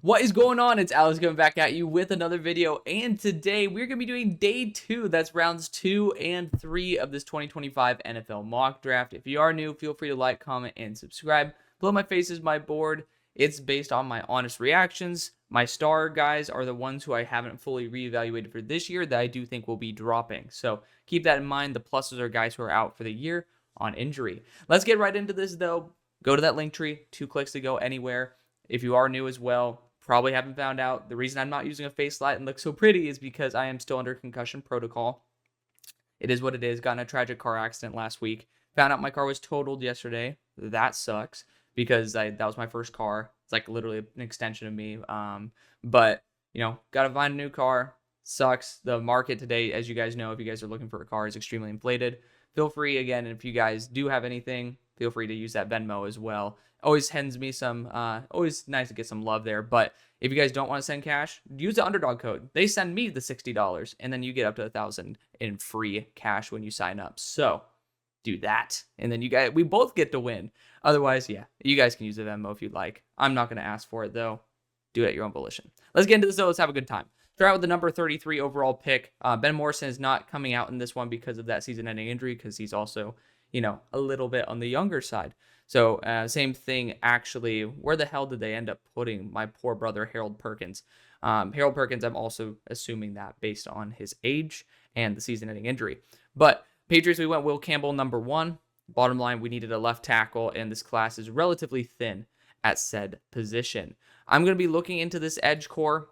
What is going on? It's Alex coming back at you with another video, and today we're going to be doing day 2. That's rounds 2 and 3 of this 2025 NFL mock draft. If you are new, feel free to like, comment, and subscribe. Below my face is my board. It's based on my honest reactions. My star guys are the ones who I haven't fully reevaluated for this year that I do think will be dropping. So keep that in mind. The pluses are guys who are out for the year on injury. Let's get right into this though. Go to that link tree. 2 clicks to go anywhere. If you are new as well, probably haven't found out, the reason I'm not using a face light and look so pretty is because I am still under concussion protocol. It is what it is. Got in a tragic car accident last week. Found out my car was totaled yesterday. That sucks because that was my first car. It's like literally an extension of me. But, you know, got to find a new car. Sucks. The market today, as you guys know, if you guys are looking for a car, is extremely inflated. Feel free, again, if you guys do have anything, feel free to use that Venmo as well. Always sends me some, always nice to get some love there. But if you guys don't want to send cash, use the UnderDog code. They send me the $60, and then you get up to $1,000 in free cash when you sign up. So do that, and then we both get to win. Otherwise, yeah, you guys can use the Venmo if you'd like. I'm not going to ask for it, though. Do it at your own volition. Let's get into this, though. Let's have a good time. Start out with the number 33 overall pick. Ben Morrison is not coming out in this one because of that season-ending injury, because he's also, you know, a little bit on the younger side. So same thing, actually. Where the hell did they end up putting my poor brother, Harold Perkins? Harold Perkins, I'm also assuming that based on his age and the season-ending injury. But Patriots, we went Will Campbell, number 1. Bottom line, we needed a left tackle, and this class is relatively thin at said position. I'm going to be looking into this edge core,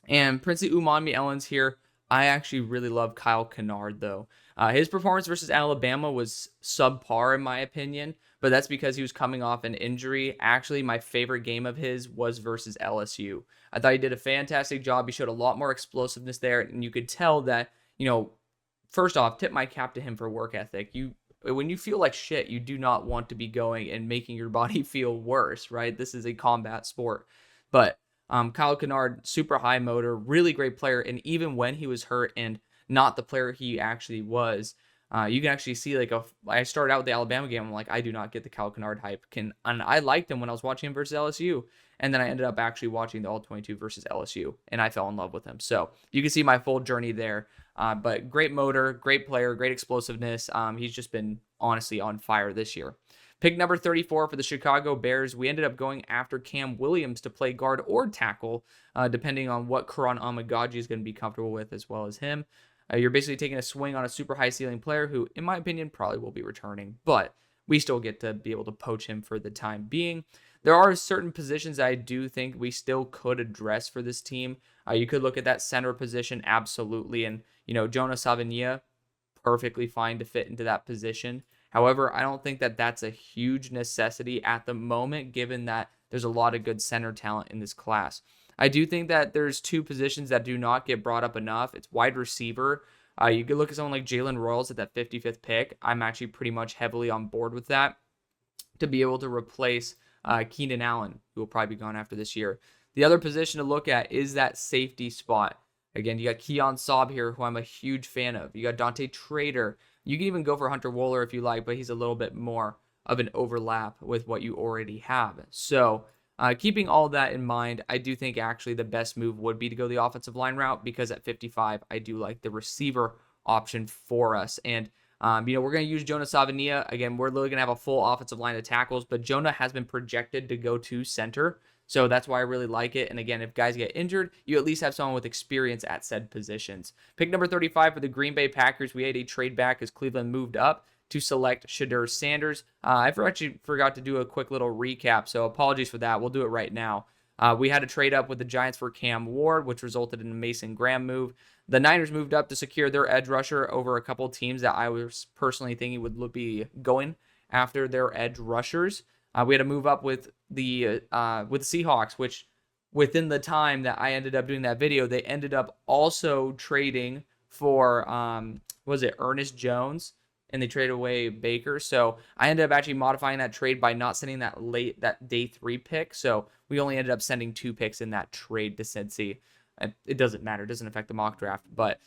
and Princey Umami Ellens here. I actually really love Kyle Kennard, though. His performance versus Alabama was subpar, in my opinion, but that's because he was coming off an injury. Actually, my favorite game of his was versus LSU. I thought he did a fantastic job. He showed a lot more explosiveness there, and you could tell that, you know, first off, tip my cap to him for work ethic. When you feel like shit, you do not want to be going and making your body feel worse, right? This is a combat sport. But Kyle Kennard, super high motor, really great player, and even when he was hurt and not the player he actually was, you can actually see, like, I started out with the Alabama game, I'm like, I do not get the Kyle Kennard hype, and I liked him when I was watching him versus LSU, and then I ended up actually watching the All-22 versus LSU, and I fell in love with him. So you can see my full journey there, but great motor, great player, great explosiveness. He's just been honestly on fire this year. Pick number 34 for the Chicago Bears. We ended up going after Cam Williams to play guard or tackle, depending on what Karan Amagaji is going to be comfortable with, as well as him. You're basically taking a swing on a super high ceiling player who, in my opinion, probably will be returning, but we still get to be able to poach him for the time being. There are certain positions that I do think we still could address for this team. You could look at that center position, absolutely, and, you know, Jonah Savigny, perfectly fine to fit into that position. However, I don't think that that's a huge necessity at the moment, given that there's a lot of good center talent in this class. I do think that there's 2 positions that do not get brought up enough. It's wide receiver. You could look at someone like Jalen Royals at that 55th pick. I'm actually pretty much heavily on board with that to be able to replace Keenan Allen, who will probably be gone after this year. The other position to look at is that safety spot. Again, you got Keon Saab here, who I'm a huge fan of. You got Dante Trader. You can even go for Hunter Wohler if you like, but he's a little bit more of an overlap with what you already have. So keeping all that in mind, I do think actually the best move would be to go the offensive line route, because at 55, I do like the receiver option for us. And, you know, we're going to use Jonah Savigny. Again, we're literally going to have a full offensive line of tackles, but Jonah has been projected to go to center. So that's why I really like it. And again, if guys get injured, you at least have someone with experience at said positions. Pick number 35 for the Green Bay Packers. We had a trade back as Cleveland moved up to select Shedeur Sanders. I actually forgot to do a quick little recap, so apologies for that. We'll do it right now. We had a trade up with the Giants for Cam Ward, which resulted in a Mason Graham move. The Niners moved up to secure their edge rusher over a couple teams that I was personally thinking would be going after their edge rushers. We had to move up with the Seahawks, which within the time that I ended up doing that video, they ended up also trading for, Ernest Jones, and they traded away Baker. So I ended up actually modifying that trade by not sending that day 3 pick. So we only ended up sending 2 picks in that trade to Cincy. It doesn't matter. It doesn't affect the mock draft. But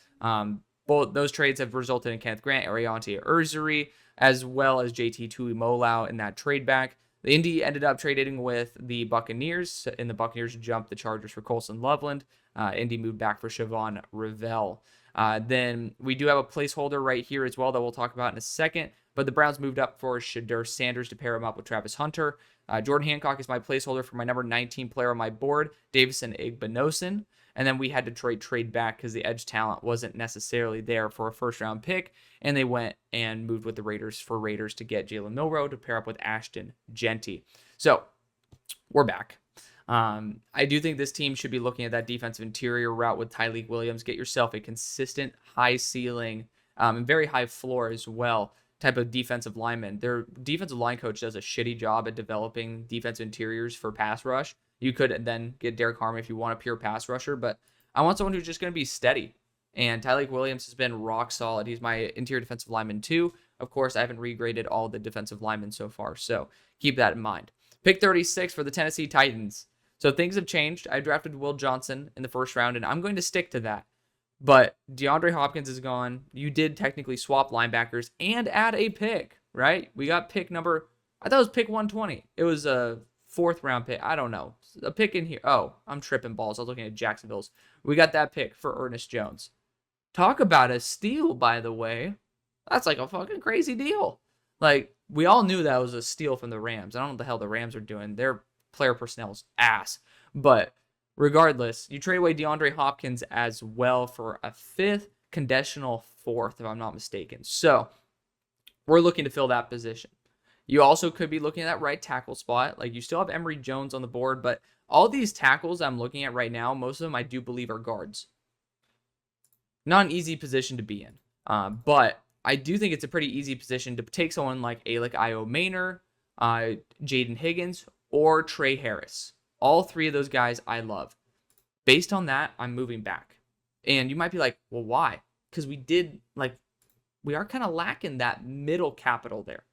both those trades have resulted in Kenneth Grant, Ariante Urzuri, as well as JT Tuimoloau in that trade back. The Indy ended up trading with the Buccaneers, and the Buccaneers jumped the Chargers for Colson Loveland. Indy moved back for Siobhan Revell. Then we do have a placeholder right here as well that we'll talk about in a second. But the Browns moved up for Shedeur Sanders to pair him up with Travis Hunter. Jordan Hancock is my placeholder for my number 19 player on my board, Davison Igbinosun. And then we had Detroit trade back because the edge talent wasn't necessarily there for a first-round pick. And they went and moved with the Raiders to get Jalen Milroe to pair up with Ashton Genty. So we're back. I do think this team should be looking at that defensive interior route with Tyleik Williams. Get yourself a consistent high ceiling and very high floor as well type of defensive lineman. Their defensive line coach does a shitty job at developing defensive interiors for pass rush. You could then get Derek Harmon if you want a pure pass rusher, but I want someone who's just going to be steady. And Tyleik Williams has been rock solid. He's my interior defensive lineman too. Of course, I haven't regraded all the defensive linemen so far, so keep that in mind. Pick 36 for the Tennessee Titans. So things have changed. I drafted Will Johnson in the first round, and I'm going to stick to that. But DeAndre Hopkins is gone. You did technically swap linebackers and add a pick, right? We got pick number, I thought it was pick 120. It was a 4th round pick. I don't know. A pick in here. Oh, I'm tripping balls. I was looking at Jacksonville's. We got that pick for Ernest Jones. Talk about a steal, by the way. That's like a fucking crazy deal. Like, we all knew that was a steal from the Rams. I don't know what the hell the Rams are doing. Their player personnel is ass. But regardless, you trade away DeAndre Hopkins as well for a 5th, conditional 4th, if I'm not mistaken. So, we're looking to fill that position. You also could be looking at that right tackle spot. Like, you still have Emory Jones on the board, but all these tackles I'm looking at right now, most of them I do believe are guards. Not an easy position to be in. But I do think it's a pretty easy position to take someone like Alec Io-Maynor, Jaden Higgins, or Trey Harris. All 3 of those guys I love. Based on that, I'm moving back. And you might be like, well, why? Because we are kind of lacking that middle capital there.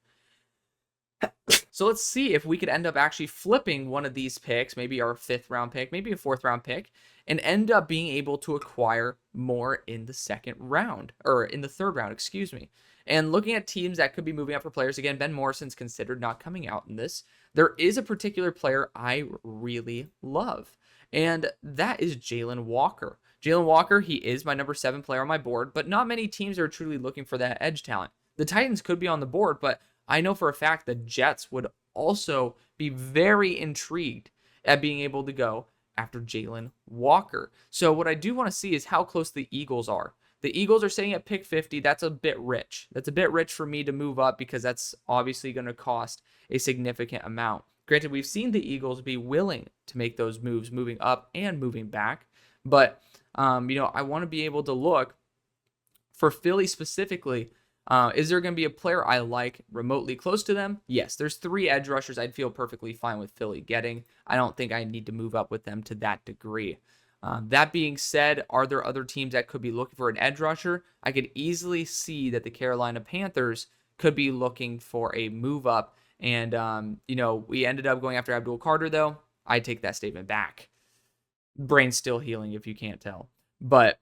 So let's see if we could end up actually flipping one of these picks, maybe our 5th round pick, maybe a 4th round pick, and end up being able to acquire more in the 2nd round, or in the 3rd round, excuse me. And looking at teams that could be moving up for players, again, Ben Morrison's considered not coming out in this. There is a particular player I really love, and that is Jalen Walker. Jalen Walker, he is my number 7 player on my board, but not many teams are truly looking for that edge talent. The Titans could be on the board, but I know for a fact the Jets would also be very intrigued at being able to go after Jalen Walker. So what I do want to see is how close the Eagles are. The Eagles are sitting at pick 50. That's a bit rich. That's a bit rich for me to move up because that's obviously going to cost a significant amount. Granted, we've seen the Eagles be willing to make those moves, moving up and moving back. But, I want to be able to look for Philly specifically. Is there going to be a player I like remotely close to them? Yes, there's 3 edge rushers I'd feel perfectly fine with Philly getting. I don't think I need to move up with them to that degree. That being said, are there other teams that could be looking for an edge rusher? I could easily see that the Carolina Panthers could be looking for a move up. And, we ended up going after Abdul Carter, though. I take that statement back. Brain's still healing if you can't tell. But,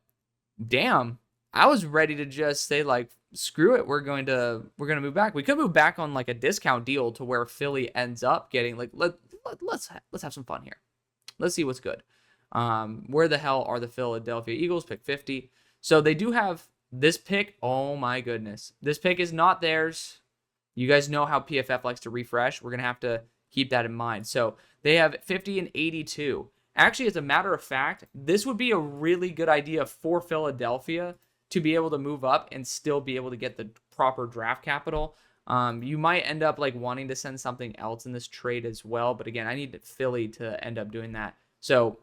damn, I was ready to just say, screw it, we're going to move back. We could move back on a discount deal to where Philly ends up getting let's have some fun here. Let's see what's good. Where the hell are the Philadelphia Eagles? Pick 50. So they do have this pick. Oh my goodness. This pick is not theirs. You guys know how PFF likes to refresh. We're going to have to keep that in mind. So they have 50 and 82. Actually, as a matter of fact, this would be a really good idea for Philadelphia to be able to move up and still be able to get the proper draft capital. You might end up wanting to send something else in this trade as well. But again, I need Philly to end up doing that. So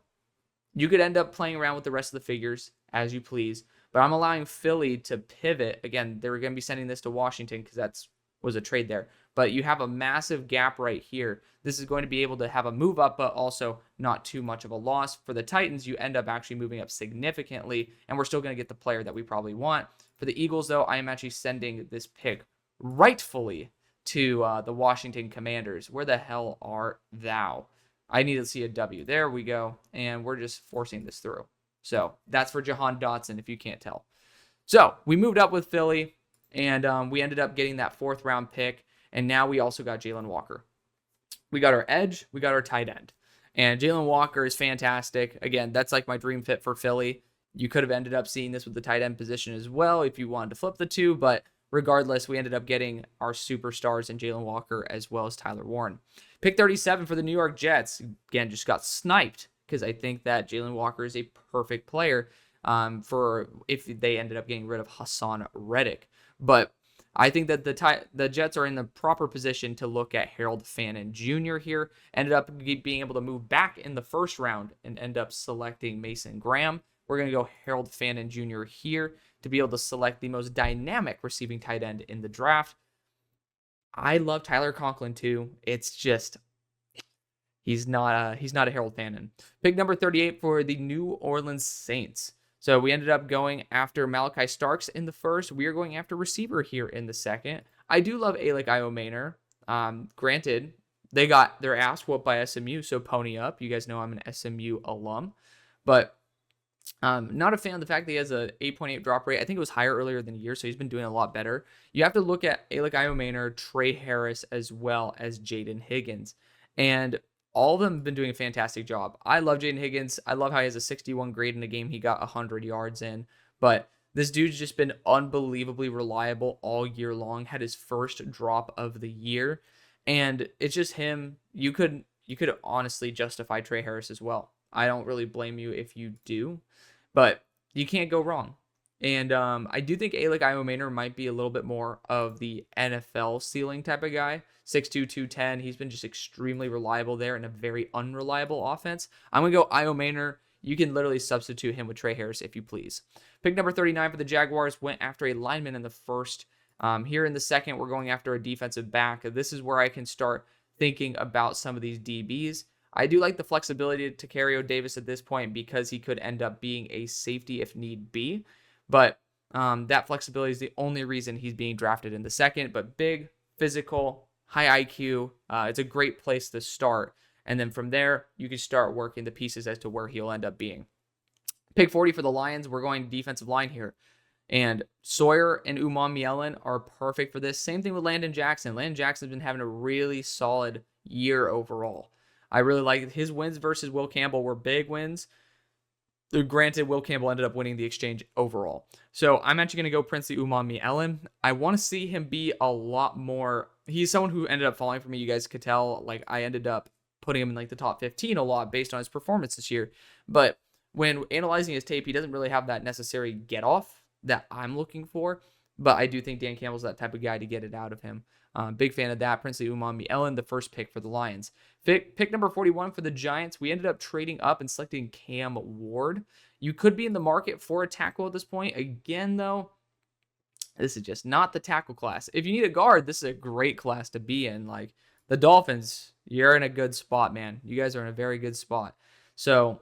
you could end up playing around with the rest of the figures as you please. But I'm allowing Philly to pivot. Again, they were going to be sending this to Washington because that's was a trade there. But you have a massive gap right here. This is going to be able to have a move up, but also not too much of a loss. For the Titans, you end up actually moving up significantly, and we're still going to get the player that we probably want. For the Eagles, though, I am actually sending this pick rightfully to the Washington Commanders. Where the hell art thou? I need to see a W. There we go. And we're just forcing this through. So that's for Jahan Dotson, if you can't tell. So we moved up with Philly, and we ended up getting that 4th round pick. And now we also got Jalen Walker. We got our edge, we got our tight end. And Jalen Walker is fantastic. Again, that's like my dream fit for Philly. You could have ended up seeing this with the tight end position as well if you wanted to flip the two, but regardless, we ended up getting our superstars in Jalen Walker as well as Tyler Warren. Pick 37 for the New York Jets. Again, just got sniped because I think that Jalen Walker is a perfect player for if they ended up getting rid of Hassan Reddick. But I think that the Jets are in the proper position to look at Harold Fannin Jr. here. Ended up being able to move back in the first round and end up selecting Mason Graham. We're going to go Harold Fannin Jr. here to be able to select the most dynamic receiving tight end in the draft. I love Tyler Conklin too. It's just he's not a Harold Fannin. Pick number 38 for the New Orleans Saints. So we ended up going after Malachi Starks in the first. We are going after receiver here in the second. I do love Alec Iomaner. Granted, they got their ass whooped by SMU, so pony up. You guys know I'm an SMU alum. But not a fan of the fact that he has a 8.8 drop rate. I think it was higher earlier than a year, so he's been doing a lot better. You have to look at Alec Iomaner, Trey Harris, as well as Jaden Higgins. And all of them have been doing a fantastic job. I love Jaden Higgins. I love how he has a 61 grade in a game he got 100 yards in. But this dude's just been unbelievably reliable all year long. Had his first drop of the year. And it's just him. You could honestly justify Trey Harris as well. I don't really blame you if you do. But you can't go wrong. And I do think Alec Iomaner might be a little bit more of the NFL ceiling type of guy. 6'2", 210. He's been just extremely reliable there in a very unreliable offense. I'm going to go Iomaner. You can literally substitute him with Trey Harris if you please. Pick number 39 for the Jaguars. Went after a lineman in the first. Here in the second, we're going after a defensive back. This is where I can start thinking about some of these DBs. I do like the flexibility to Carrio Davis at this point because he could end up being a safety if need be. But that flexibility is the only reason he's being drafted in the second. But big, physical, high IQ. It's a great place to start. And then from there, you can start working the pieces as to where he'll end up being. Pick 40 for the Lions. We're going defensive line here. And Sawyer and Umar Mielen are perfect for this. Same thing with Landon Jackson. Landon Jackson's been having a really solid year overall. I really like his wins versus Will Campbell were big wins. Granted, Will Campbell ended up winning the exchange overall. So I'm actually going to go Princey Umar Mielen. I want to see him be a lot more. He's someone who ended up falling for me. You guys could tell, like, I ended up putting him in like the top 15 a lot based on his performance this year. But when analyzing his tape, he doesn't really have that necessary get off that I'm looking for. But I do think Dan Campbell's that type of guy to get it out of him. Big fan of that. Princey Umar Mielen, the first pick for the Lions. Pick number 41 for the Giants. We ended up trading up and selecting Cam Ward. You could be in the market for a tackle at this point. Again, though, this is just not the tackle class. If you need a guard, this is a great class to be in. Like the Dolphins, you're in a good spot, man. You guys are in a very good spot. So,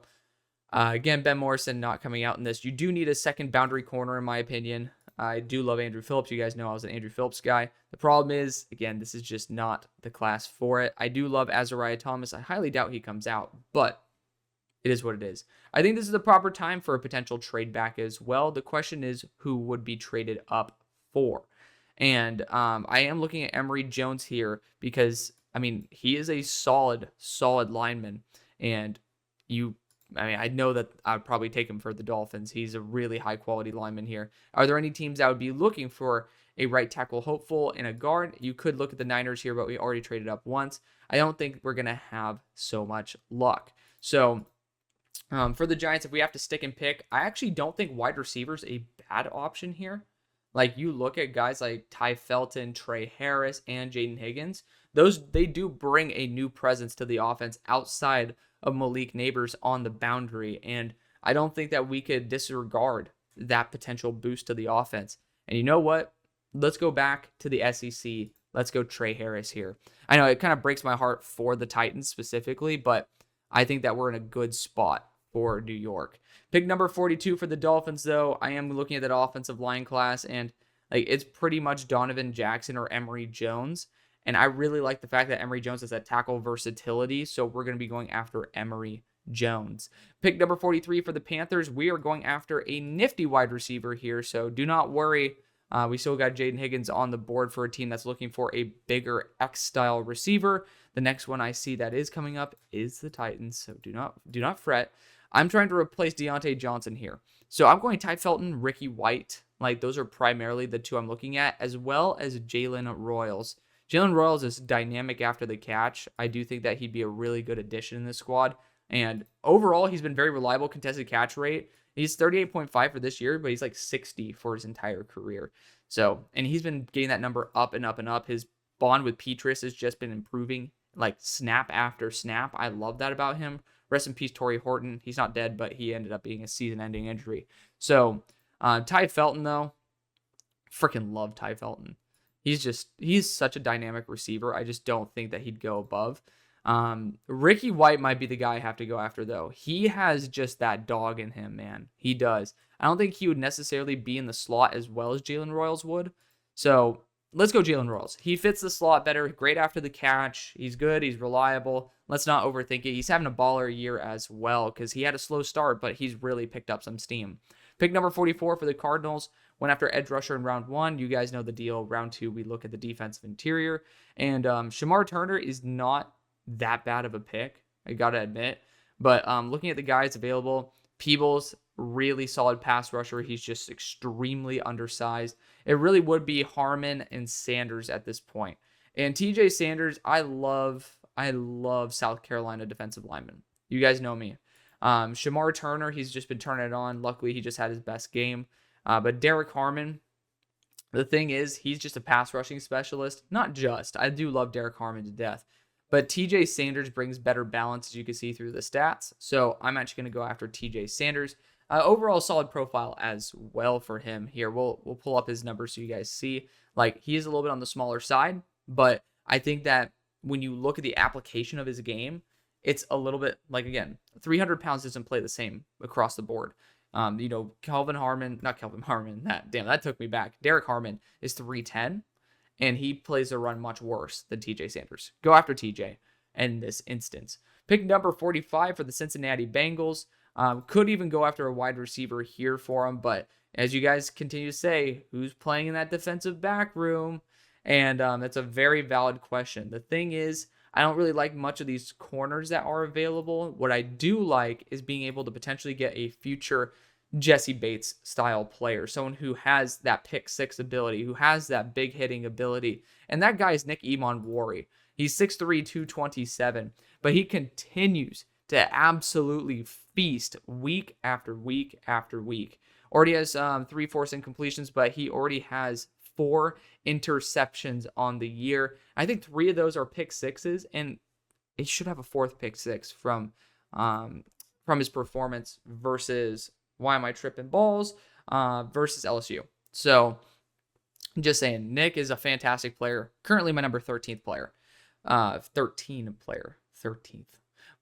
again, Ben Morrison not coming out in this. You do need a second boundary corner, in my opinion. I do love Andrew Phillips. You guys know I was an Andrew Phillips guy. The problem is, again, this is just not the class for it. I do love Azariah Thomas. I highly doubt he comes out, but it is what it is. I think this is the proper time for a potential trade back as well. The question is who would be traded up for. And I am looking at Emory Jones here because, I mean, he is a solid lineman. And I know that I'd probably take him for the Dolphins. He's a really high-quality lineman here. Are there any teams that would be looking for a right tackle hopeful and a guard? You could look at the Niners here, but we already traded up once. I don't think we're going to have so much luck. So, for the Giants, if we have to stick and pick, I actually don't think wide receiver is a bad option here. Like, you look at guys like Ty Felton, Trey Harris, and Jaden Higgins. They do bring a new presence to the offense outside of Malik Neighbors on the boundary, and I don't think that we could disregard that potential boost to the offense. And you know what? Let's go back to the SEC. Let's go Trey Harris here. I know it kind of breaks my heart for the Titans specifically, but I think that we're in a good spot for New York. Pick number 42 for the Dolphins, though. I am looking at that offensive line class, and like it's pretty much Donovan Jackson or Emory Jones. And I really like the fact that Emory Jones has that tackle versatility, so we're going to be going after Emory Jones. Pick number 43 for the Panthers. We are going after a nifty wide receiver here, so do not worry. We still got Jaden Higgins on the board for a team that's looking for a bigger X-style receiver. The next one I see that is coming up is the Titans, so do not fret. I'm trying to replace Deontay Johnson here. So I'm going Ty Felton, Ricky White. Like, those are primarily the two I'm looking at, as well as Jalen Royals. Jalen Royals is dynamic after the catch. I do think that he'd be a really good addition in this squad. And overall, he's been very reliable contested catch rate. He's 38.5 for this year, but he's like 60 for his entire career. So, and he's been getting that number up and up and up. His bond with Petrus has just been improving, like snap after snap. I love that about him. Rest in peace, Torrey Horton. He's not dead, but he ended up being a season-ending injury. So, Ty Felton, though, freaking love Ty Felton. He's such a dynamic receiver. I just don't think that he'd go above. Ricky White might be the guy I have to go after, though. He has just that dog in him, man. He does. I don't think he would necessarily be in the slot as well as Jalen Royals would. So let's go Jalen Royals. He fits the slot better. Great after the catch. He's good. He's reliable. Let's not overthink it. He's having a baller year as well because he had a slow start, but he's really picked up some steam. Pick number 44 for the Cardinals. Went after edge rusher in round 1. You guys know the deal. Round 2, we look at the defensive interior. And Shamar Turner is not that bad of a pick, I gotta admit. But looking at the guys available, Peebles, really solid pass rusher. He's just extremely undersized. It really would be Harmon and Sanders at this point. And TJ Sanders, I love South Carolina defensive linemen. You guys know me. Shamar Turner, he's just been turning it on. Luckily, he just had his best game. But Derek Harmon, the thing is, he's just a pass rushing specialist. Not just. I do love Derek Harmon to death. But TJ Sanders brings better balance, as you can see through the stats. So I'm actually going to go after TJ Sanders. Overall, solid profile as well for him here. We'll pull up his numbers so you guys see. Like, he is a little bit on the smaller side, but I think that when you look at the application of his game, it's a little bit like, again, 300 pounds doesn't play the same across the board. That took me back. Derek Harmon is 310. And he plays a run much worse than TJ Sanders. Go after TJ in this instance. Pick number 45 for the Cincinnati Bengals. Could even go after a wide receiver here for him. But as you guys continue to say, who's playing in that defensive back room? And that's a very valid question. The thing is, I don't really like much of these corners that are available. What I do like is being able to potentially get a future Jesse Bates style player, someone who has that pick six ability, who has that big hitting ability. And that guy is Nick Eamon-Wari. He's 6'3", 227, but he continues to absolutely feast week after week after week. Already has 3 forced incompletions, but he already has 4 interceptions on the year. I think 3 of those are pick sixes, and he should have a 4th pick six from his performance versus why am I tripping balls versus LSU. So I'm just saying, Nick is a fantastic player. Currently my number 13th player. 13th.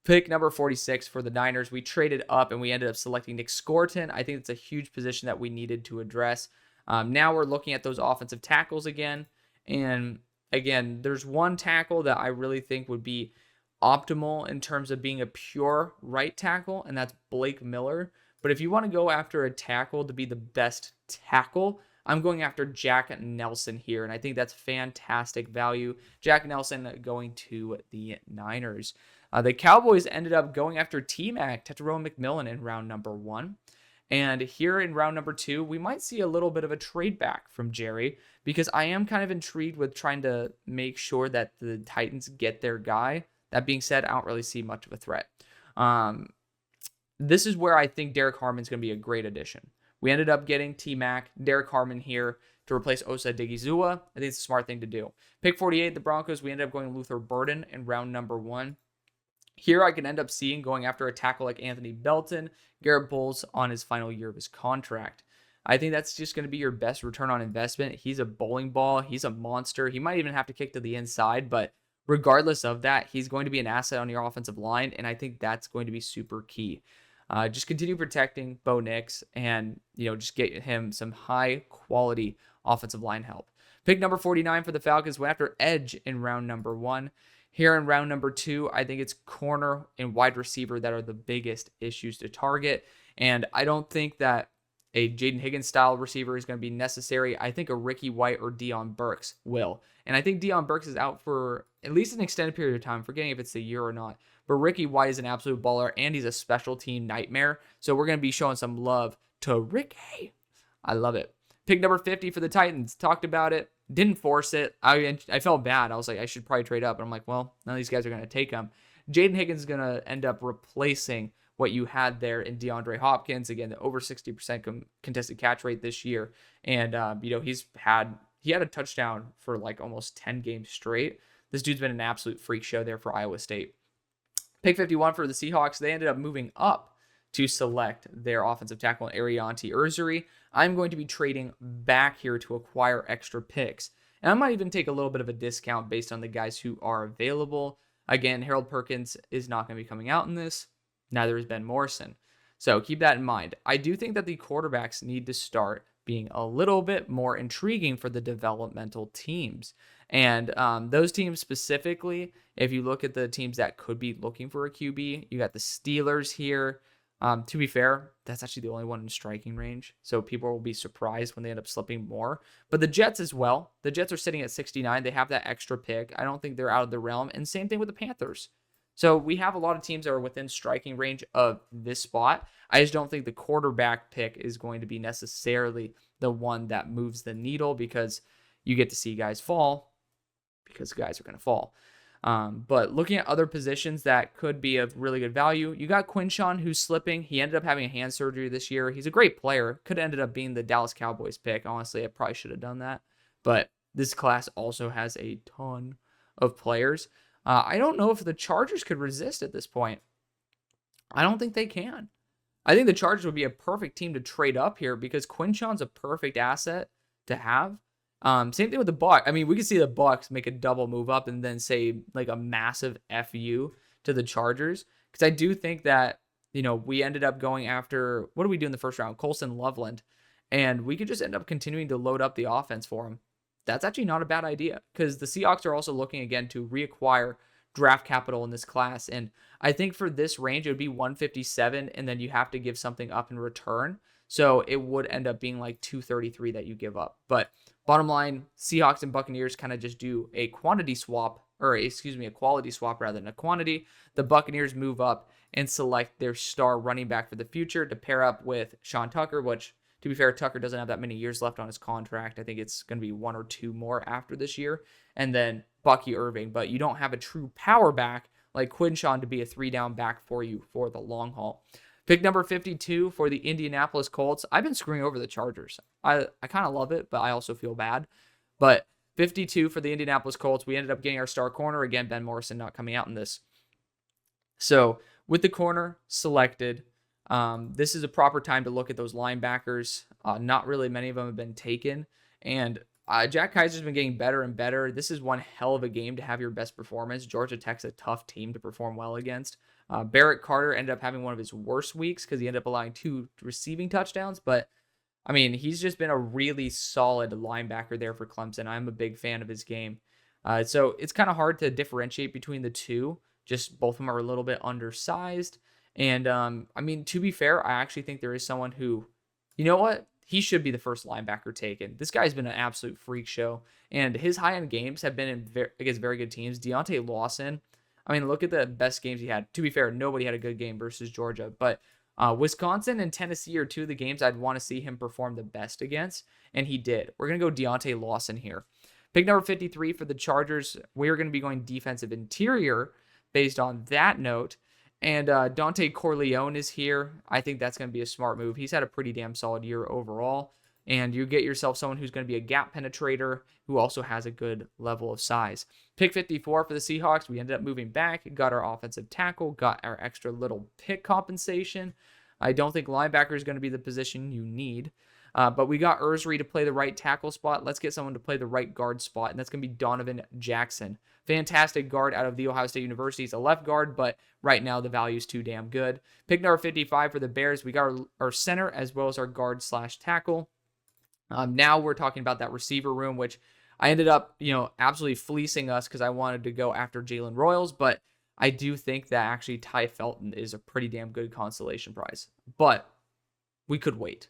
Pick number 46 for the Niners. We traded up and we ended up selecting Nick Scorton. I think it's a huge position that we needed to address. Now we're looking at those offensive tackles again. And again, there's one tackle that I really think would be optimal in terms of being a pure right tackle, and that's Blake Miller. But if you want to go after a tackle to be the best tackle, I'm going after Jack Nelson here, and I think that's fantastic value. Jack Nelson going to the Niners. The Cowboys ended up going after T-Mac, Tetairoa McMillan, in round number 1. And here in round number 2, we might see a little bit of a trade back from Jerry, because I am kind of intrigued with trying to make sure that the Titans get their guy. That being said, I don't really see much of a threat. This is where I think Derek Harmon's going to be a great addition. We ended up getting T-Mac, Derek Harmon here to replace Osa Digizua. I think it's a smart thing to do. Pick 48, the Broncos, we ended up going Luther Burden in round number 1. Here I can end up seeing going after a tackle like Anthony Belton, Garrett Bowles on his final year of his contract. I think that's just going to be your best return on investment. He's a bowling ball. He's a monster. He might even have to kick to the inside, but regardless of that, he's going to be an asset on your offensive line, and I think that's going to be super key. Just continue protecting Bo Nix and, just get him some high quality offensive line help. Pick number 49 for the Falcons went after edge in round number 1. Here in round number 2, I think it's corner and wide receiver that are the biggest issues to target. And I don't think that a Jaden Higgins style receiver is going to be necessary. I think a Ricky White or Deion Burks will. And I think Deion Burks is out for at least an extended period of time, forgetting if it's a year or not. But Ricky White is an absolute baller, and he's a special team nightmare. So we're going to be showing some love to Ricky. I love it. Pick number 50 for the Titans. Talked about it. Didn't force it. I felt bad. I was like, I should probably trade up. And I'm like, well, none of these guys are going to take him. Jaden Higgins is going to end up replacing what you had there in DeAndre Hopkins. Again, the over 60% contested catch rate this year. And, he had a touchdown for like almost 10 games straight. This dude's been an absolute freak show there for Iowa State. Pick 51 for the Seahawks. They ended up moving up to select their offensive tackle, Arianti Urzuri. I'm going to be trading back here to acquire extra picks. And I might even take a little bit of a discount based on the guys who are available. Again, Harold Perkins is not going to be coming out in this. Neither is Ben Morrison. So keep that in mind. I do think that the quarterbacks need to start being a little bit more intriguing for the developmental teams. And those teams specifically, if you look at the teams that could be looking for a QB, you got the Steelers here. To be fair, that's actually the only one in striking range. So people will be surprised when they end up slipping more. But the Jets as well. The Jets are sitting at 69. They have that extra pick. I don't think they're out of the realm. And same thing with the Panthers. So we have a lot of teams that are within striking range of this spot. I just don't think the quarterback pick is going to be necessarily the one that moves the needle, because you get to see guys fall because guys are going to fall. But looking at other positions that could be of really good value, you got Quinshawn, who's slipping. He ended up having a hand surgery this year. He's a great player. Could have ended up being the Dallas Cowboys pick. Honestly, I probably should have done that. But this class also has a ton of players. I don't know if the Chargers could resist at this point. I don't think they can. I think the Chargers would be a perfect team to trade up here, because Quinshawn's a perfect asset to have. Same thing with the Bucs. I mean, we could see the Bucs make a double move up and then say like a massive FU to the Chargers. Because I do think that, we ended up going after, what did we do in the first round? Colson Loveland. And we could just end up continuing to load up the offense for him. That's actually not a bad idea, because the Seahawks are also looking again to reacquire draft capital in this class. And I think for this range, it would be 157, and then you have to give something up in return. So it would end up being like 233 that you give up. But bottom line, Seahawks and Buccaneers kind of just do a quality swap rather than a quantity. The Buccaneers move up and select their star running back for the future to pair up with Sean Tucker, which, to be fair, Tucker doesn't have that many years left on his contract. I think it's going to be 1 or 2 more after this year. And then Bucky Irving. But you don't have a true power back like Quinshawn to be a 3-down back for you for the long haul. Pick number 52 for the Indianapolis Colts. I've been screwing over the Chargers. I kind of love it, but I also feel bad. But 52 for the Indianapolis Colts. We ended up getting our star corner. Again, Ben Morrison not coming out in this. So with the corner selected, this is a proper time to look at those linebackers. Not really many of them have been taken. And Jack Kaiser's been getting better and better. This is one hell of a game to have your best performance. Georgia Tech's a tough team to perform well against. Barrett Carter ended up having one of his worst weeks because he ended up allowing 2 receiving touchdowns. But, I mean, he's just been a really solid linebacker there for Clemson. I'm a big fan of his game. So it's kind of hard to differentiate between the two. Just both of them are a little bit undersized. And, I mean, to be fair, I actually think there is someone who, you know what? He should be the first linebacker taken. This guy's been an absolute freak show. And his high-end games have been against very good teams. Deontay Lawson, I mean, look at the best games he had. To be fair, nobody had a good game versus Georgia. But Wisconsin and Tennessee are 2 of the games I'd want to see him perform the best against. And he did. We're going to go Deontay Lawson here. Pick number 53 for the Chargers. We're going to be going defensive interior based on that note. And Dante Corleone is here. I think that's going to be a smart move. He's had a pretty damn solid year overall. And you get yourself someone who's going to be a gap penetrator who also has a good level of size. Pick 54 for the Seahawks. We ended up moving back, got our offensive tackle, got our extra little pick compensation. I don't think linebacker is going to be the position you need. But we got Urzuri to play the right tackle spot. Let's get someone to play the right guard spot, and that's going to be Donovan Jackson. Fantastic guard out of The Ohio State University. He's a left guard, but right now the value is too damn good. Pick number 55 for the Bears. We got our center as well as our guard/tackle. Now we're talking about that receiver room, which I ended up, absolutely fleecing us because I wanted to go after Jalen Royals, but I do think that actually Ty Felton is a pretty damn good consolation prize. But we could wait.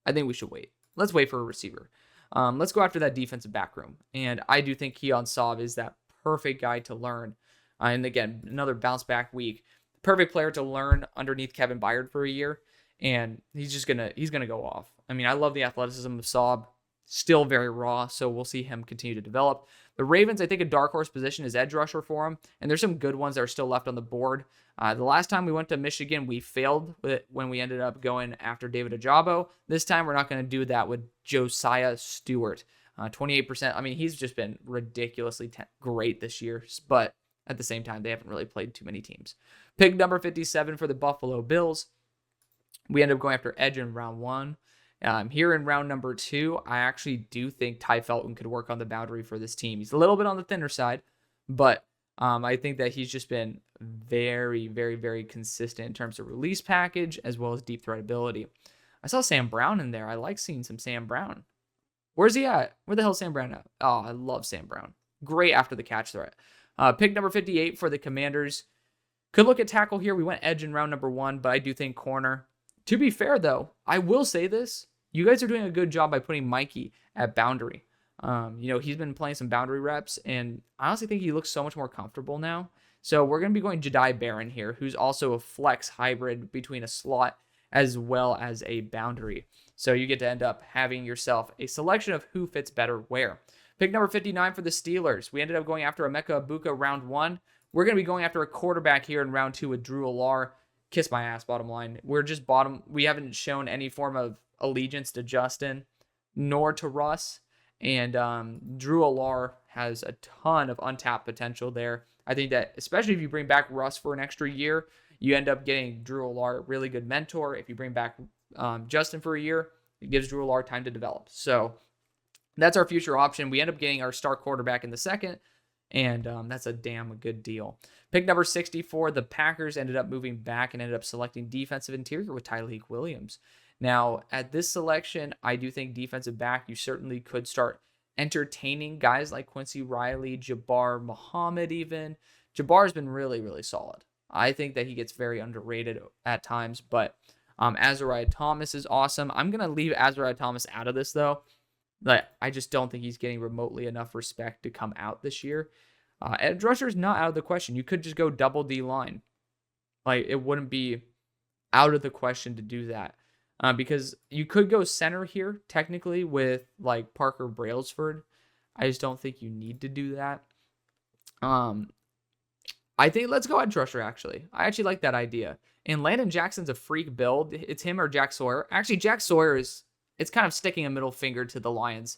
I think we should wait. Let's wait for a receiver. Let's go after that defensive back room. And I do think Keon Saab is that perfect guy to learn. And again, another bounce back week. Perfect player to learn underneath Kevin Byard for a year. And he's gonna go off. I mean, I love the athleticism of Saab. Still very raw, so we'll see him continue to develop. The Ravens, I think a dark horse position is edge rusher for him, and there's some good ones that are still left on the board. The last time we went to Michigan, we failed with it when we ended up going after David Ajabo. This time, we're not going to do that with Josiah Stewart. 28%. I mean, he's just been ridiculously great this year, but at the same time, they haven't really played too many teams. Pick number 57 for the Buffalo Bills. We ended up going after edge in round 1. Here in round number 2, I actually do think Ty Felton could work on the boundary for this team. He's a little bit on the thinner side, but I think that he's just been very, very, very consistent in terms of release package as well as deep threat ability. I saw Sam Brown in there. I like seeing some Sam Brown. Where's he at? Where the hell is Sam Brown at? Oh, I love Sam Brown. Great after the catch threat. Pick number 58 for the Commanders. Could look at tackle here. We went edge in round number 1, but I do think corner. To be fair, though, I will say this. You guys are doing a good job by putting Mikey at boundary. He's been playing some boundary reps, and I honestly think he looks so much more comfortable now. So we're going to be going Jedi Barron here, who's also a flex hybrid between a slot as well as a boundary. So you get to end up having yourself a selection of who fits better where. Pick number 59 for the Steelers. We ended up going after Emeka Ibuka round 1. We're going to be going after a quarterback here in round 2 with Drew Allar. Kiss my ass, bottom line. We're just bottom. We haven't shown any form of allegiance to Justin nor to Russ. And Drew Allar has a ton of untapped potential there. I think that especially if you bring back Russ for an extra year, you end up getting Drew Allar a really good mentor. If you bring back Justin for a year, it gives Drew Allar time to develop. So that's our future option. We end up getting our star quarterback in the second, and that's a damn good deal. Pick number 64, the Packers ended up moving back and ended up selecting defensive interior with Tyleik Williams. Now, at this selection, I do think defensive back, you certainly could start entertaining guys like Quincy Riley, Jabbar Muhammad even. Jabbar has been really, really solid. I think that he gets very underrated at times, but Azariah Thomas is awesome. I'm going to leave Azariah Thomas out of this, though. I just don't think he's getting remotely enough respect to come out this year. Edge rusher is not out of the question. You could just go double D line. It wouldn't be out of the question to do that. Because you could go center here, technically, with Parker Brailsford. I just don't think you need to do that. I think let's go edge rusher, actually. I actually like that idea. And Landon Jackson's a freak build. It's him or Jack Sawyer. Actually, Jack Sawyer it's kind of sticking a middle finger to the Lions.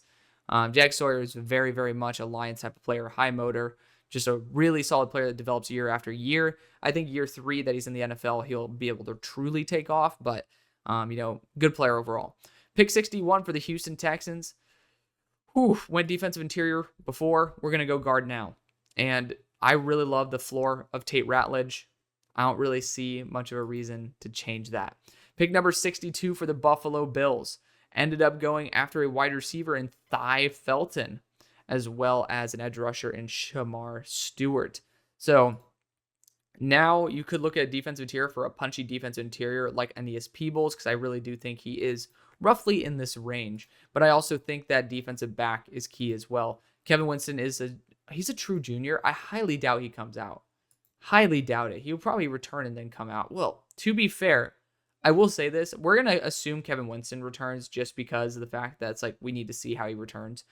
Jack Sawyer is very, very much a Lions type of player, high motor, just a really solid player that develops year after year. I think year 3 that he's in the NFL, he'll be able to truly take off, but good player overall. Pick 61 for the Houston Texans. Went defensive interior before. We're going to go guard now. And I really love the floor of Tate Ratledge. I don't really see much of a reason to change that. Pick number 62 for the Buffalo Bills. Ended up going after a wide receiver in Ty Felton, as well as an edge rusher in Shamar Stewart. So now you could look at a defensive interior for a punchy defensive interior like Aeneas Peebles, because I really do think he is roughly in this range. But I also think that defensive back is key as well. Kevin Winston he's a true junior. I highly doubt he comes out. Highly doubt it. He'll probably return and then come out. Well, to be fair, I will say this. We're going to assume Kevin Winston returns just because of the fact that we need to see how he returns.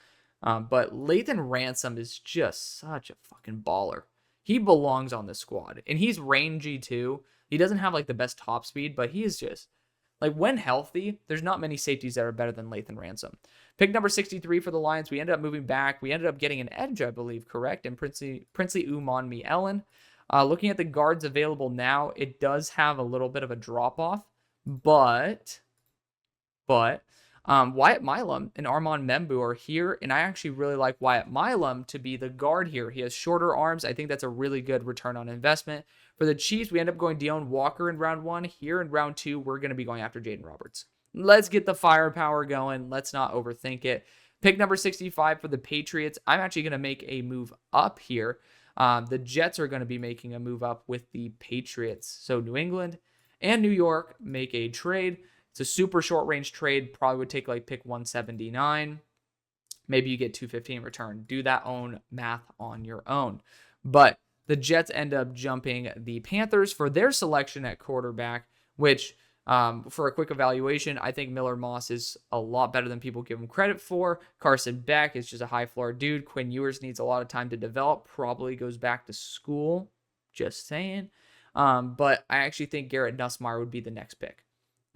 But Lathan Ransom is just such a fucking baller. He belongs on this squad. And he's rangy too. He doesn't have the best top speed, but he is just when healthy, there's not many safeties that are better than Lathan Ransom. Pick number 63 for the Lions. We ended up moving back. We ended up getting an edge, I believe, correct? And Princely Umanmielen. Looking at the guards available now, it does have a little bit of a drop off, but Wyatt Milam and Armand Membu are here, and I actually really like Wyatt Milam to be the guard here. He has shorter arms. I think that's a really good return on investment. For the Chiefs, we end up going Deone Walker in round 1. Here in round 2, we're going to be going after Jaden Roberts. Let's get the firepower going. Let's not overthink it. Pick number 65 for the Patriots. I'm actually going to make a move up here. The Jets are going to be making a move up with the Patriots. So New England and New York make a trade. It's a super short range trade. Probably would take like pick 179. Maybe you get 215 in return. Do that own math on your own. But the Jets end up jumping the Panthers for their selection at quarterback, which for a quick evaluation, I think Miller Moss is a lot better than people give him credit for. Carson Beck is just a high floor dude. Quinn Ewers needs a lot of time to develop. Probably goes back to school. Just saying. But I actually think Garrett Nussmeier would be the next pick.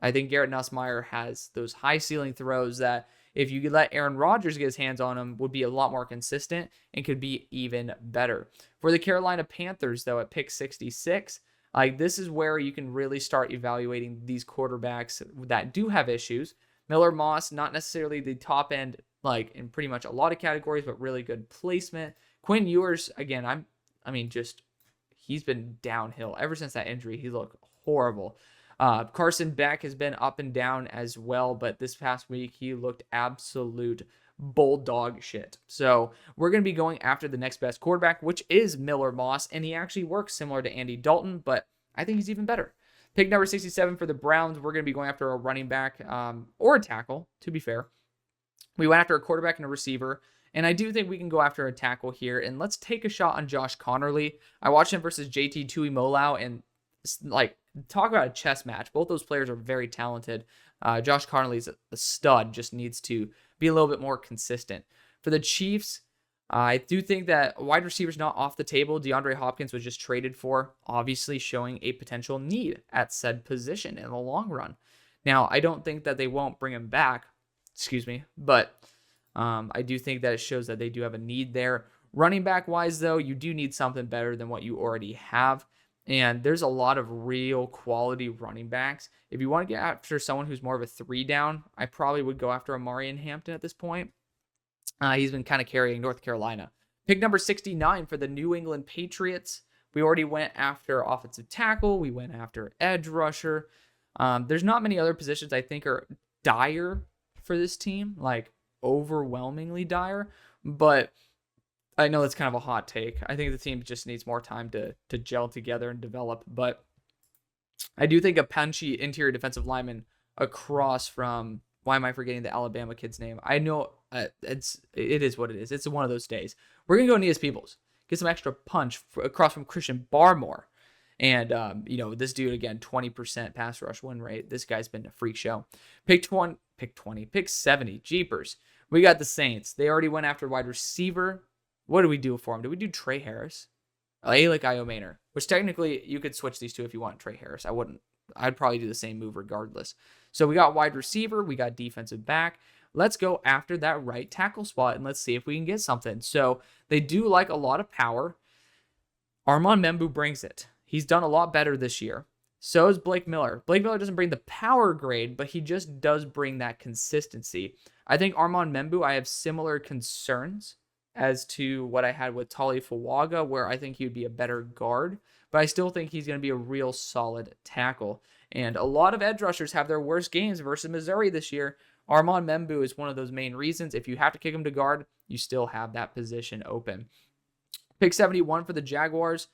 I think Garrett Nussmeier has those high ceiling throws that if you could let Aaron Rodgers get his hands on him, would be a lot more consistent and could be even better. For the Carolina Panthers, though, at pick 66, like this is where you can really start evaluating these quarterbacks that do have issues. Miller Moss, not necessarily the top end, like in pretty much a lot of categories, but really good placement. Quinn Ewers, again, he's been downhill ever since that injury. He looked horrible. Carson Beck has been up and down as well, but this past week he looked absolute bulldog shit. So we're going to be going after the next best quarterback, which is Miller Moss, and he actually works similar to Andy Dalton, but I think he's even better. Pick number 67 for the Browns, we're going to be going after a running back or a tackle, to be fair. We went after a quarterback and a receiver, and I do think we can go after a tackle here, and let's take a shot on Josh Connerly. I watched him versus JT Tuimoloau, and like, talk about a chess match. Both those players are very talented. Josh Connerly's a stud, just needs to be a little bit more consistent. For the Chiefs, I do think that wide receiver's not off the table. DeAndre Hopkins was just traded for, obviously showing a potential need at said position in the long run. Now, I don't think that they won't bring him back, but I do think that it shows that they do have a need there. Running back wise, though, you do need something better than what you already have. And there's a lot of real quality running backs. If you want to get after someone who's more of a 3-down, I probably would go after Amari Hampton at this point. He's been kind of carrying North Carolina. Pick number 69 for the New England Patriots. We already went after offensive tackle. We went after edge rusher. There's not many other positions I think are dire for this team, like overwhelmingly dire. But I know that's kind of a hot take. I think the team just needs more time to gel together and develop. But I do think a punchy interior defensive lineman across from, why am I forgetting the Alabama kid's name? I know it is what it is. It's one of those days. We're going to go Aeneas Peebles. Get some extra punch across from Christian Barmore. And, this dude, again, 20% pass rush win rate. This guy's been a freak show. Pick 70. Jeepers. We got the Saints. They already went after wide receiver. What did we do for him? Did we do Trey Harris? Alec Iomaner, which technically you could switch these two if you want Trey Harris. I wouldn't. I'd probably do the same move regardless. So we got wide receiver. We got defensive back. Let's go after that right tackle spot and let's see if we can get something. So they do like a lot of power. Armand Membu brings it. He's done a lot better this year. So is Blake Miller. Blake Miller doesn't bring the power grade, but he just does bring that consistency. I think Armand Membu, I have similar concerns as to what I had with Tali Fawaga, where I think he would be a better guard, but I still think he's going to be a real solid tackle. And a lot of edge rushers have their worst games versus Missouri this year. Armand Membu is one of those main reasons. If you have to kick him to guard, you still have that position open. Pick 71 for the Jaguars.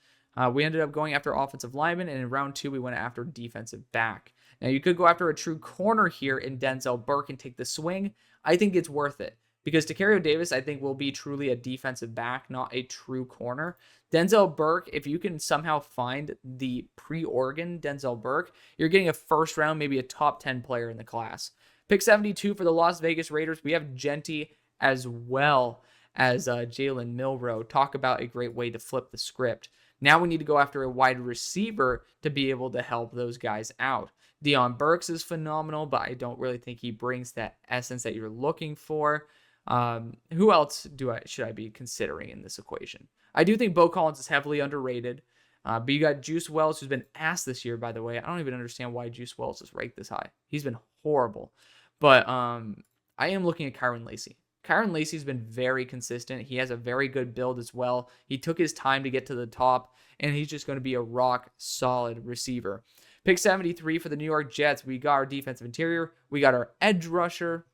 We ended up going after offensive lineman, and in round 2, we went after defensive back. Now, you could go after a true corner here in Denzel Burke and take the swing. I think it's worth it. Because Tacario Davis, I think, will be truly a defensive back, not a true corner. Denzel Burke, if you can somehow find the pre-Oregon Denzel Burke, you're getting a first round, maybe a top 10 player in the class. Pick 72 for the Las Vegas Raiders. We have Genty as well as Jalen Milroe. Talk about a great way to flip the script. Now we need to go after a wide receiver to be able to help those guys out. Deion Burks is phenomenal, but I don't really think he brings that essence that you're looking for. Who else should I be considering in this equation? I do think Bo Collins is heavily underrated. But you got Juice Wells, who's been ass this year, by the way. I don't even understand why Juice Wells is ranked this high. He's been horrible. But I am looking at Kyron Lacy. Kyron Lacy's been very consistent. He has a very good build as well. He took his time to get to the top, and he's just going to be a rock solid receiver. Pick 73 for the New York Jets. We got our defensive interior. We got our edge rusher.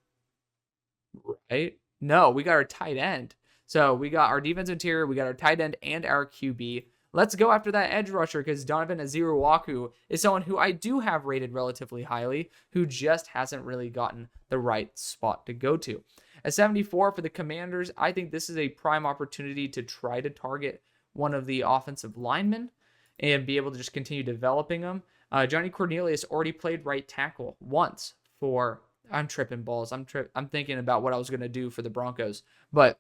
Right? No, we got our tight end. So we got our defensive interior, we got our tight end and our QB. let's go after that edge rusher because Donovan Azurewaku is someone who I do have rated relatively highly, who just hasn't really gotten the right spot to go to. At 74 for the Commanders, I think this is a prime opportunity to try to target one of the offensive linemen and be able to just continue developing them. Johnny Cornelius already played right tackle once for, I'm tripping balls. I'm thinking about what I was going to do for the Broncos. But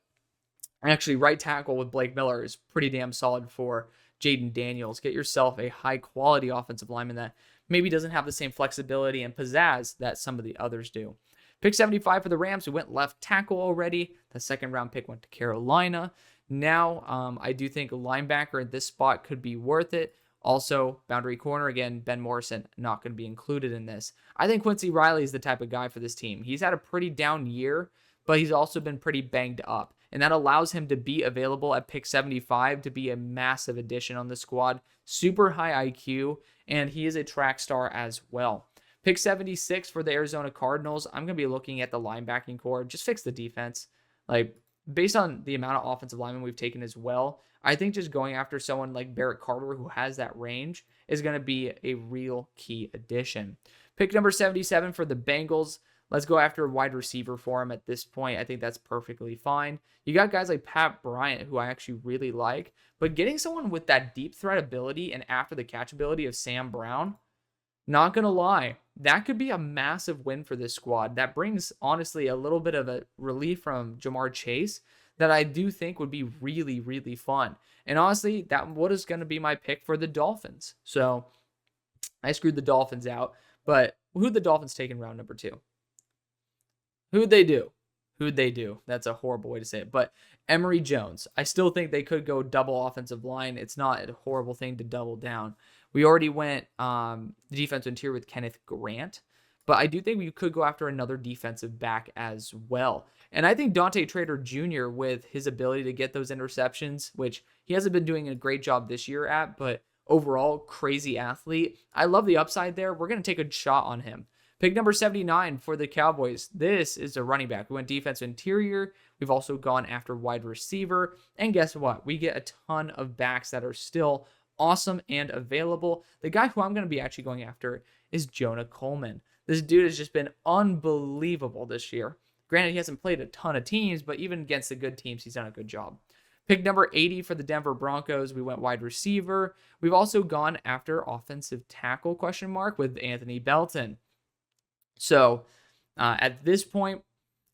actually, right tackle with Blake Miller is pretty damn solid for Jaden Daniels. Get yourself a high-quality offensive lineman that maybe doesn't have the same flexibility and pizzazz that some of the others do. Pick 75 for the Rams. We went left tackle already. The second-round pick went to Carolina. Now, I do think a linebacker at this spot could be worth it. Also, boundary corner, again, Ben Morrison, not going to be included in this. I think Quincy Riley is the type of guy for this team. He's had a pretty down year, but he's also been pretty banged up. And that allows him to be available at pick 75 to be a massive addition on the squad. Super high IQ, and he is a track star as well. Pick 76 for the Arizona Cardinals. I'm going to be looking at the linebacking core. Just fix the defense. Like, based on the amount of offensive linemen we've taken as well, I think just going after someone like Barrett Carter, who has that range, is going to be a real key addition. Pick number 77 for the Bengals. Let's go after a wide receiver for him at this point. I think that's perfectly fine. You got guys like Pat Bryant, who I actually really like, but getting someone with that deep threat ability and after the catch ability of Sam Brown, not going to lie, that could be a massive win for this squad. That brings, honestly, a little bit of a relief from Jamar Chase that I do think would be really, really fun. And honestly, that what is going to be my pick for the Dolphins. So I screwed the Dolphins out, but who'd the Dolphins take in round number 2? Who'd they do? That's a horrible way to say it. But Emory Jones. I still think they could go double offensive line. It's not a horrible thing to double down. We already went the defensive interior with Kenneth Grant. But I do think we could go after another defensive back as well. And I think Dante Trader Jr., with his ability to get those interceptions, which he hasn't been doing a great job this year at, but overall, crazy athlete. I love the upside there. We're going to take a shot on him. Pick number 79 for the Cowboys. This is a running back. We went defensive interior. We've also gone after wide receiver. And guess what? We get a ton of backs that are still awesome and available. The guy who I'm going to be actually going after is Jonah Coleman. This dude has just been unbelievable this year. Granted, he hasn't played a ton of teams, but even against the good teams, he's done a good job. Pick number 80 for the Denver Broncos. We went wide receiver. We've also gone after offensive tackle, with Anthony Belton. So at this point,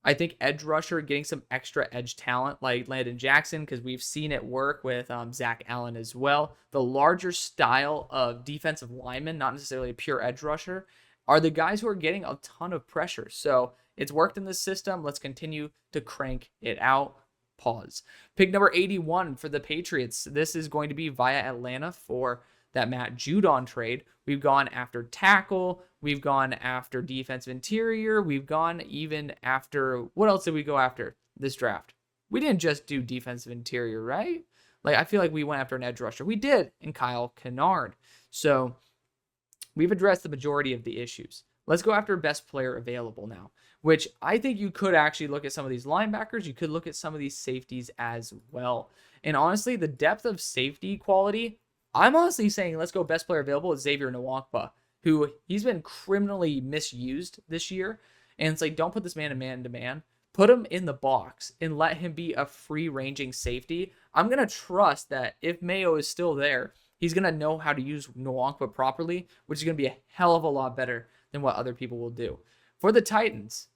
I think edge rusher, getting some extra edge talent like Landon Jackson, because we've seen it work with Zach Allen as well. The larger style of defensive lineman, not necessarily a pure edge rusher, are the guys who are getting a ton of pressure. So it's worked in this system. Let's continue to crank it out. Pause. Pick number 81 for the Patriots. This is going to be via Atlanta for that Matt Judon trade. We've gone after tackle. We've gone after defensive interior. We've gone even after, what else did we go after this draft? We didn't just do defensive interior, right? Like, I feel like we went after an edge rusher. We did, in Kyle Kennard. So we've addressed the majority of the issues. Let's go after best player available now, which I think you could actually look at some of these linebackers. You could look at some of these safeties as well. And honestly, the depth of safety quality, I'm honestly saying let's go best player available with Xavier Nwankpa, who he's been criminally misused this year. And it's like, don't put this man in man-to-man. Put him in the box and let him be a free-ranging safety. I'm going to trust that if Mayo is still there, he's going to know how to use Nwankpa properly, which is going to be a hell of a lot better than what other people will do. For the Titans,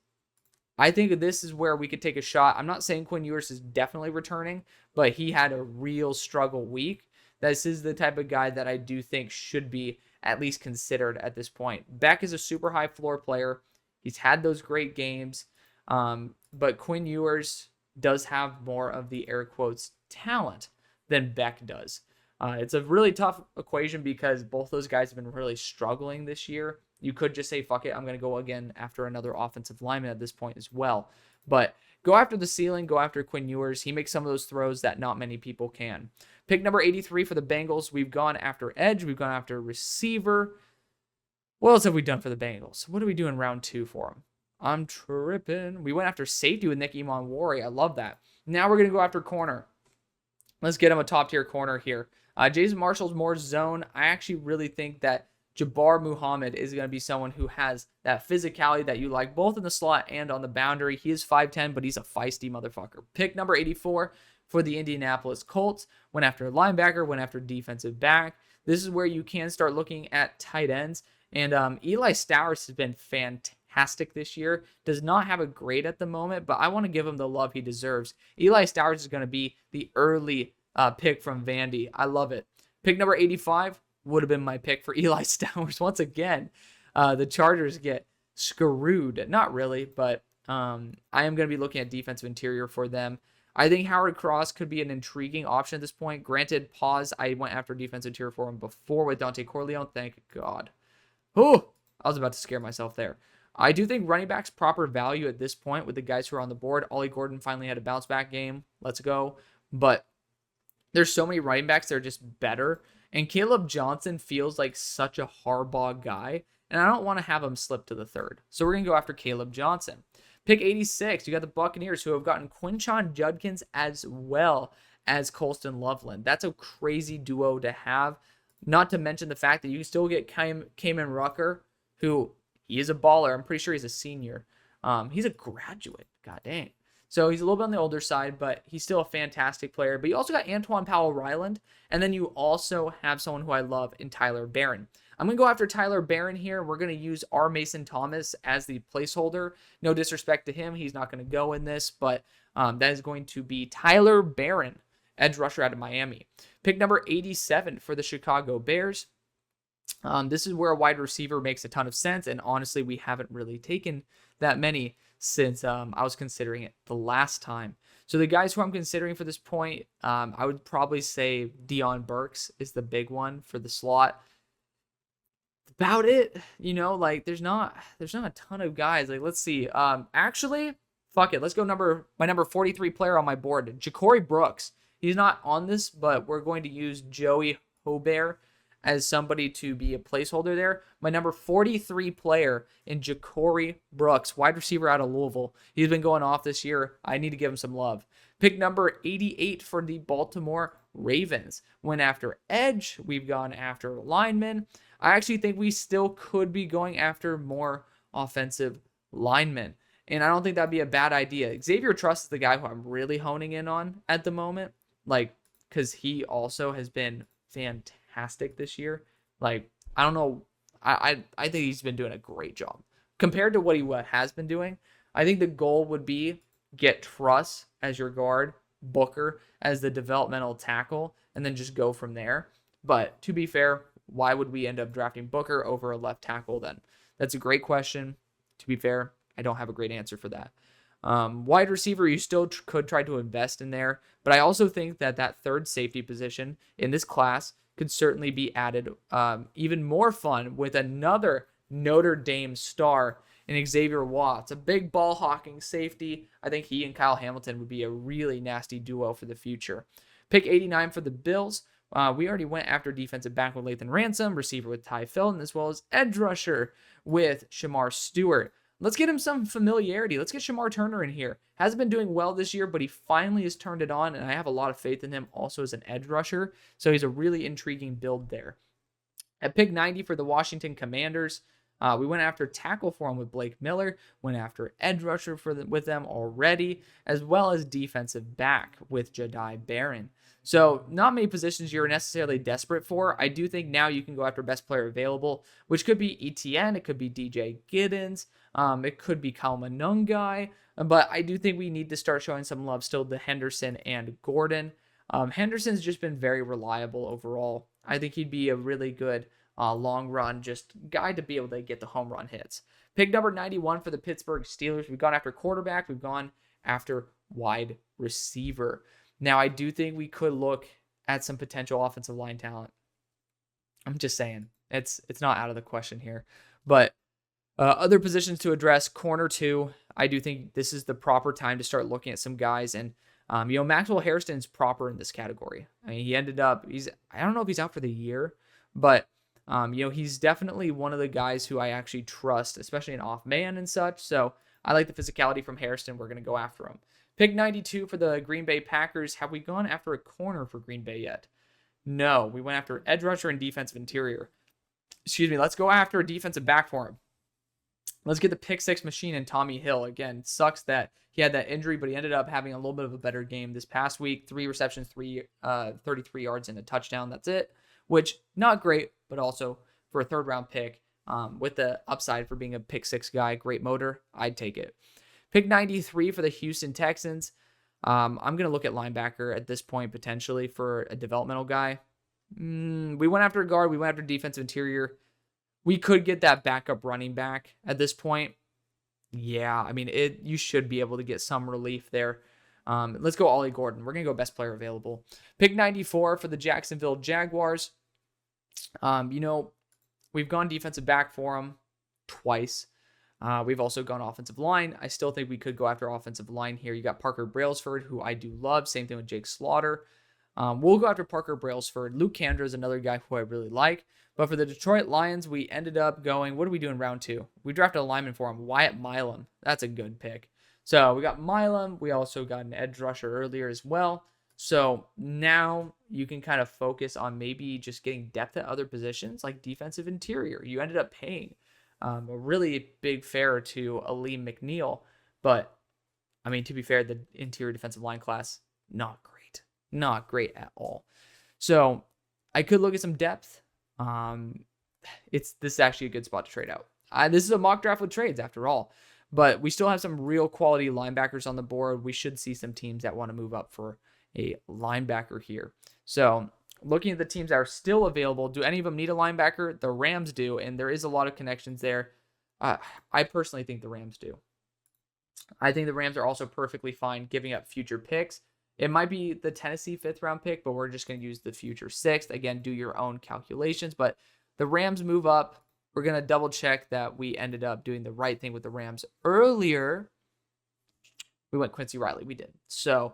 I think this is where we could take a shot. I'm not saying Quinn Ewers is definitely returning, but he had a real struggle week. This is the type of guy that I do think should be at least considered at this point. Beck is a super high floor player. He's had those great games, but Quinn Ewers does have more of the air quotes talent than Beck does. It's a really tough equation because both those guys have been really struggling this year. You could just say, fuck it, I'm going to go again after another offensive lineman at this point as well. But go after the ceiling, go after Quinn Ewers. He makes some of those throws that not many people can. Pick number 83 for the Bengals. We've gone after edge. We've gone after receiver. What else have we done for the Bengals? What do we do in round 2 for them? I'm tripping. We went after safety with Nick Imanwari. I love that. Now we're going to go after corner. Let's get him a top-tier corner here. Jason Marshall's more zone. I actually really think that Jabbar Muhammad is going to be someone who has that physicality that you like, both in the slot and on the boundary. He is 5'10", but he's a feisty motherfucker. Pick number 84 for the Indianapolis Colts. Went after linebacker, went after defensive back. This is where you can start looking at tight ends. And Eli Stowers has been fantastic this year. Does not have a grade at the moment, but I want to give him the love he deserves. Eli Stowers is going to be the early pick from Vandy. I love it. Pick number 85 would have been my pick for Eli Stowers. Once again, the Chargers get screwed. Not really, but I am going to be looking at defensive interior for them. I think Howard Cross could be an intriguing option at this point. Granted, pause. I went after defensive interior for him before with Dante Corleone. Thank God. Oh, I was about to scare myself there. I do think running back's proper value at this point with the guys who are on the board. Ollie Gordon finally had a bounce back game. Let's go. But there's so many running backs that are just better. And Caleb Johnson feels like such a Harbaugh guy. And I don't want to have him slip to the third. So we're going to go after Caleb Johnson. Pick 86, you got the Buccaneers who have gotten Quinshon Judkins as well as Colston Loveland. That's a crazy duo to have. Not to mention the fact that you can still get Kamen Rucker, who he is a baller. I'm pretty sure he's a senior. He's a graduate. God dang. So he's a little bit on the older side, but he's still a fantastic player. But you also got Antoine Powell-Ryland, and then you also have someone who I love in Tyler Barron. I'm going to go after Tyler Barron here. We're going to use R. Mason Thomas as the placeholder. No disrespect to him. He's not going to go in this, but that is going to be Tyler Barron, edge rusher out of Miami. Pick number 87 for the Chicago Bears. This is where a wide receiver makes a ton of sense, and honestly, we haven't really taken that many since I was considering it the last time. So the guys who I'm considering for this point, I would probably say Deion Burks is the big one for the slot. About it, like there's not a ton of guys. Like, let's see. Actually, fuck it. Let's go my number 43 player on my board, Ja'Cory Brooks. He's not on this, but we're going to use Joey Hobert as somebody to be a placeholder there. My number 43 player in Ja'Cory Brooks, wide receiver out of Louisville. He's been going off this year. I need to give him some love. Pick number 88 for the Baltimore Ravens. Went after edge. We've gone after linemen. I actually think we still could be going after more offensive linemen. And I don't think that'd be a bad idea. Xavier Truss is the guy who I'm really honing in on at the moment. Like, because he also has been fantastic this year. Like, I don't know. I think he's been doing a great job. Compared to what he has been doing, I think the goal would be get Truss as your guard, Booker as the developmental tackle, and then just go from there. But to be fair, why would we end up drafting Booker over a left tackle then? That's a great question. To be fair, I don't have a great answer for that. Wide receiver, you still could try to invest in there, but I also think that third safety position in this class could certainly be added even more fun with another Notre Dame star in Xavier Watts, a big ball hawking safety. I think he and Kyle Hamilton would be a really nasty duo for the future. Pick 89 for the Bills. We already went after defensive back with Lathan Ransom, receiver with Ty Felton, as well as edge rusher with Shamar Stewart. Let's get him some familiarity. Let's get Shamar Turner in here. Hasn't been doing well this year, but he finally has turned it on, and I have a lot of faith in him also as an edge rusher. So he's a really intriguing build there. At pick 90 for the Washington Commanders, we went after tackle for him with Blake Miller, went after edge rusher with them already, as well as defensive back with Jahdae Barron. So not many positions you're necessarily desperate for. I do think now you can go after best player available, which could be ETN, it could be DJ Giddens, it could be Kyle Manungai, but I do think we need to start showing some love still to Henderson and Gordon. Henderson's just been very reliable overall. I think he'd be a really good long run just guy to be able to get the home run hits. Pick number 91 for the Pittsburgh Steelers. We've gone after quarterback. We've gone after wide receiver. Now, I do think we could look at some potential offensive line talent. I'm just saying. It's not out of the question here. But other positions to address, corner 2. I do think this is the proper time to start looking at some guys. And, Maxwell Hairston's proper in this category. I mean, he ended up, I don't know if he's out for the year, but, he's definitely one of the guys who I actually trust, especially in off man and such. So I like the physicality from Hairston. We're going to go after him. Pick 92 for the Green Bay Packers. Have we gone after a corner for Green Bay yet? No, we went after edge rusher and defensive interior. Excuse me. Let's go after a defensive back for him. Let's get the pick six machine in Tommy Hill. Again, sucks that he had that injury, but he ended up having a little bit of a better game this past week. 3 receptions, 33 yards, and a touchdown. That's it, which not great, but also for a third-round pick with the upside for being a pick six guy, great motor, I'd take it. Pick 93 for the Houston Texans. I'm going to look at linebacker at this point potentially for a developmental guy. We went after a guard. We went after defensive interior. We could get that backup running back at this point. Yeah, I mean, you should be able to get some relief there. Let's go Ollie Gordon. We're going to go best player available. Pick 94 for the Jacksonville Jaguars. We've gone defensive back for him twice. We've also gone offensive line. I still think we could go after offensive line here. You got Parker Brailsford, who I do love. Same thing with Jake Slaughter. We'll go after Parker Brailsford. Luke Kandra is another guy who I really like. But for the Detroit Lions, we ended up going, what do we do in round 2? We drafted a lineman for him, Wyatt Milam. That's a good pick. So we got Milam. We also got an edge rusher earlier as well. So now you can kind of focus on maybe just getting depth at other positions like defensive interior. You ended up paying a really big fare to Aleem McNeil. But, I mean, to be fair, the interior defensive line class, not great. Not great at all. So I could look at some depth. This is actually a good spot to trade out. This is a mock draft with trades after all, but we still have some real quality linebackers on the board. We should see some teams that want to move up for a linebacker here. So looking at the teams that are still available, do any of them need a linebacker? The Rams do, and there is a lot of connections there. I personally think the Rams do. I think the Rams are also perfectly fine giving up future picks. It might be the Tennessee 5th round pick, but we're just going to use the future 6th. Again, do your own calculations. But the Rams move up. We're going to double check that we ended up doing the right thing with the Rams earlier. We went Quincy Riley. We did. So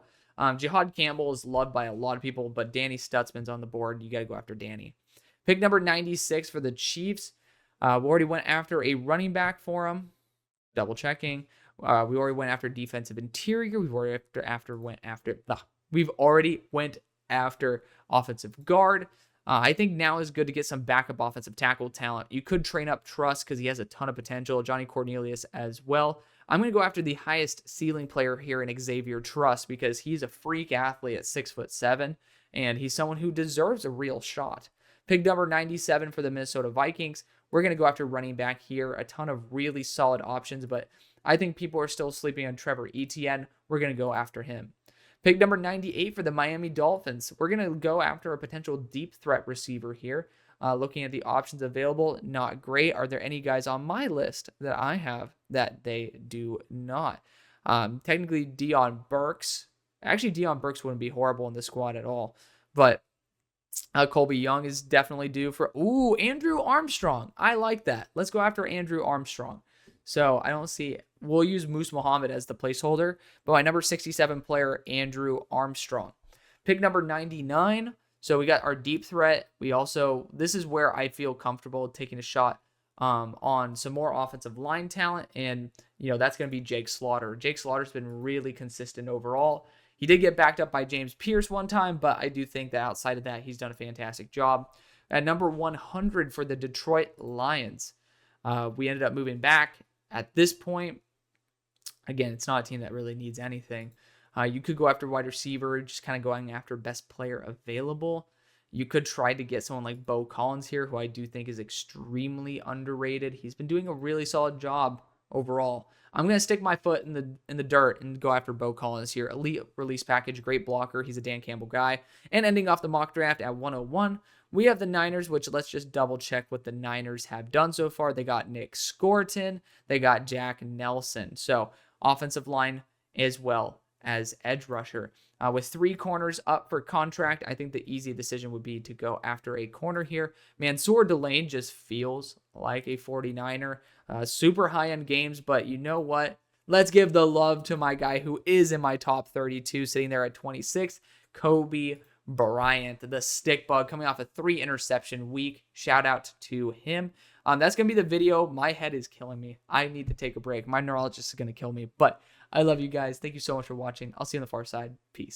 Jihad Campbell is loved by a lot of people, but Danny Stutzman's on the board. You got to go after Danny. Pick number 96 for the Chiefs. We already went after a running back for him. Double checking. We already went after defensive interior. We've already went after offensive guard. I think now is good to get some backup offensive tackle talent. You could train up Truss because he has a ton of potential. Johnny Cornelius as well. I'm going to go after the highest ceiling player here in Xavier Truss because he's a freak athlete at 6'7", and he's someone who deserves a real shot. Pick number 97 for the Minnesota Vikings. We're going to go after running back here. A ton of really solid options, but I think people are still sleeping on Trevor Etienne. We're going to go after him. Pick number 98 for the Miami Dolphins. We're going to go after a potential deep threat receiver here. Looking at the options available, not great. Are there any guys on my list that I have that they do not? Technically, Deion Burks. Actually, Deion Burks wouldn't be horrible in this squad at all. But Colby Young is definitely due for... Ooh, Andrew Armstrong. I like that. Let's go after Andrew Armstrong. So I don't see... We'll use Moose Muhammad as the placeholder. But my number 67 player, Andrew Armstrong. Pick number 99. So we got our deep threat. We also... This is where I feel comfortable taking a shot on some more offensive line talent. And, that's going to be Jake Slaughter. Jake Slaughter's been really consistent overall. He did get backed up by James Pierce one time, but I do think that outside of that, he's done a fantastic job. At number 100 for the Detroit Lions, we ended up moving back. At this point, again, it's not a team that really needs anything. You could go after wide receiver, just kind of going after best player available. You could try to get someone like Bo Collins here, who I do think is extremely underrated. He's been doing a really solid job overall. I'm going to stick my foot in the dirt and go after Bo Collins here. Elite release package, great blocker. He's a Dan Campbell guy. And ending off the mock draft at 101, we have the Niners, which let's just double check what the Niners have done so far. They got Nick Scorton. They got Jack Nelson. So offensive line as well as edge rusher. With 3 corners up for contract, I think the easy decision would be to go after a corner here. Mansour Delane just feels like a 49er. Super high-end games, but you know what? Let's give the love to my guy who is in my top 32, sitting there at 26, Kobe Bryant, the stick bug, coming off a 3-interception week. Shout out to him. That's going to be the video. My head is killing me. I need to take a break. My neurologist is going to kill me, but I love you guys. Thank you so much for watching. I'll see you on the far side. Peace.